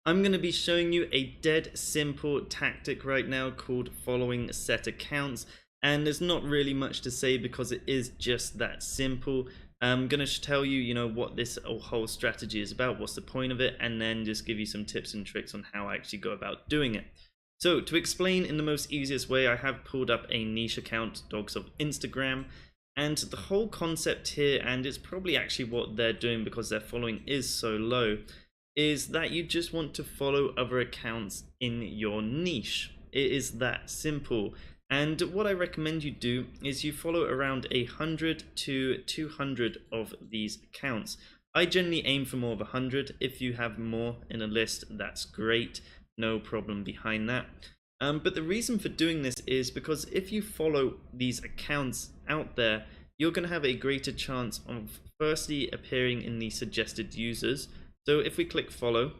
I'm going to be showing you a dead simple tactic right now called following set accounts, and there's not really much to say because it is just that simple. I'm going to tell you, what this whole strategy is about, what's the point of it, and then just give you some tips and tricks on how I actually go about doing it. So to explain in the most easiest way, I have pulled up a niche account, Dogs of Instagram, and the whole concept here, and it's probably actually what they're doing because their following is so low, is that you just want to follow other accounts in your niche. It is that simple. And what I recommend you do is you follow around 100 to 200 of these accounts. I generally aim for more of 100. If you have more in a list, that's great. No problem behind that. But the reason for doing this is because if you follow these accounts out there, you're going to have a greater chance of firstly appearing in the suggested users. So if we click follow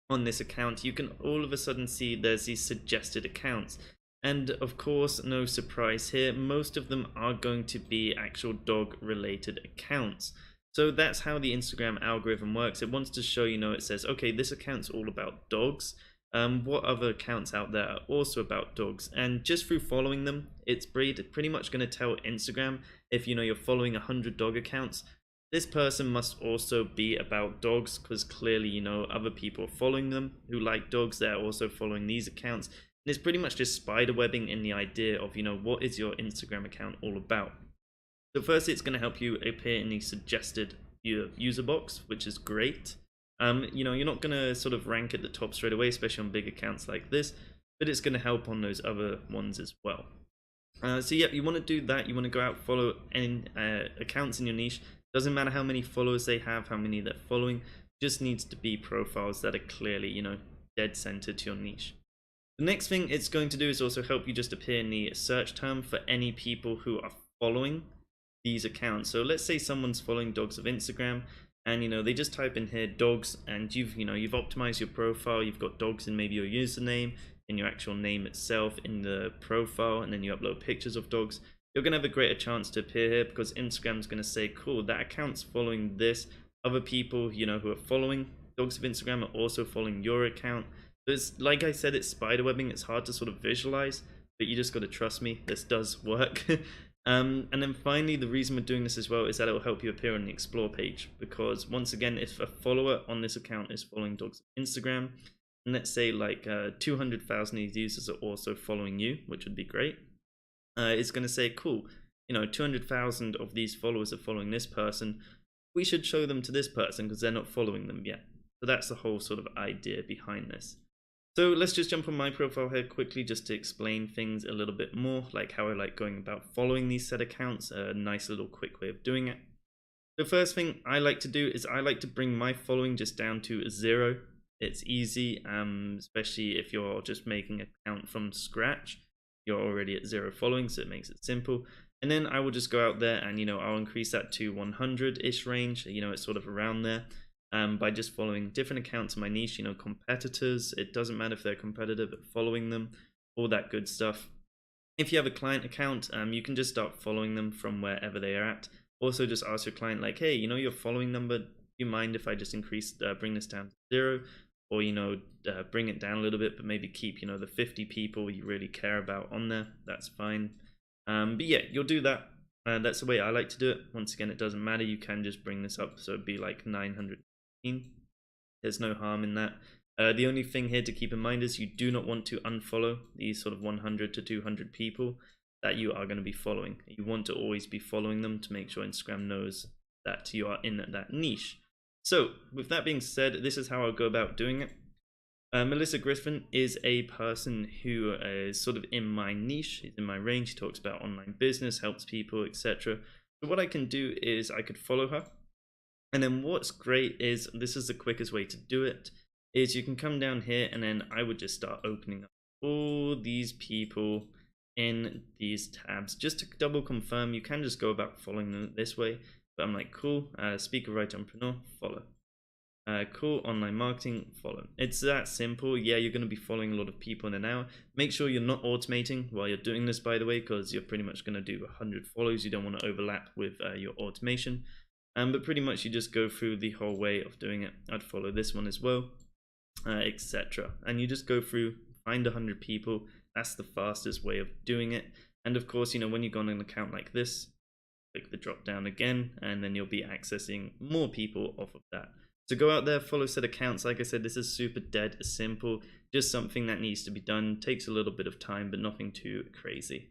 on this account, you can all of a sudden see there's these suggested accounts. And of course, no surprise here, most of them are going to be actual dog related accounts. So that's how the Instagram algorithm works. It wants to show, it says, okay, this account's all about dogs. What other accounts out there are also about dogs? And just through following them, it's pretty much going to tell Instagram if you're following 100 dog accounts, this person must also be about dogs, because clearly, other people are following them who like dogs. They're also following these accounts. And it's pretty much just spiderwebbing in the idea of, what is your Instagram account all about? So firstly, it's going to help you appear in the suggested user box, which is great. You're not going to sort of rank at the top straight away, especially on big accounts like this, but it's going to help on those other ones as well. So yeah, you want to do that. You want to go out, follow any accounts in your niche. Doesn't matter how many followers they have, how many they're following, just needs to be profiles that are clearly, dead center to your niche. The next thing it's going to do is also help you just appear in the search term for any people who are following these accounts. So let's say someone's following Dogs of Instagram, and they just type in here dogs, and you've optimized your profile, you've got dogs in maybe your username, in your actual name itself, in the profile, and then you upload pictures of dogs. You're going to have a greater chance to appear here because Instagram's going to say, cool, that account's following this. Other people, who are following Dogs of Instagram are also following your account. There's, like I said, it's spiderwebbing. It's hard to sort of visualize, but you just got to trust me. This does work. And then finally, the reason we're doing this as well is that it will help you appear on the explore page, because once again, if a follower on this account is following Dogs of Instagram, and let's say like 200,000 of these users are also following you, which would be great. It's going to say, cool, 200,000 of these followers are following this person. We should show them to this person because they're not following them yet. So that's the whole sort of idea behind this. So let's just jump on my profile here quickly just to explain things a little bit more, like how I like going about following these set accounts, a nice little quick way of doing it. The first thing I like to do is I like to bring my following just down to 0. It's easy, especially if you're just making an account from scratch. You're already at 0 following, so it makes it simple. And then I will just go out there and I'll increase that to 100-ish range. It's sort of around there, by just following different accounts in my niche. Competitors, it doesn't matter if they're competitive, but following them, all that good stuff. If you have a client account, you can just start following them from wherever they are at. Also, just ask your client like, hey, your following number, do you mind if I just bring this down to 0? Or bring it down a little bit, but maybe keep the 50 people you really care about on there. That's fine. But yeah, you'll do that. That's the way I like to do it. Once again, it doesn't matter. You can just bring this up, so it'd be like 915. There's no harm in that. The only thing here to keep in mind is you do not want to unfollow these sort of 100 to 200 people that you are going to be following. You want to always be following them to make sure Instagram knows that you are in that niche. So with that being said, this is how I'll go about doing it. Melissa Griffin is a person who is sort of in my niche, in my range. She talks about online business, helps people, etc. So what I can do is I could follow her. And then what's great is, this is the quickest way to do it, is you can come down here and then I would just start opening up all these people in these tabs. Just to double confirm, you can just go about following them this way. But I'm like, cool, speaker writer entrepreneur, follow. Cool, online marketing, follow. It's that simple. Yeah, you're going to be following a lot of people in an hour. Make sure you're not automating while you're doing this, by the way, because you're pretty much going to do 100 follows. You don't want to overlap with your automation. But pretty much you just go through the whole way of doing it. I'd follow this one as well. etc. And you just go through, find 100 people. That's the fastest way of doing it. And of course, you know, when you go on an account like this, click the drop down again, and then you'll be accessing more people off of that. So go out there, follow set accounts. Like I said, this is super dead simple, just something that needs to be done. Takes a little bit of time, but nothing too crazy.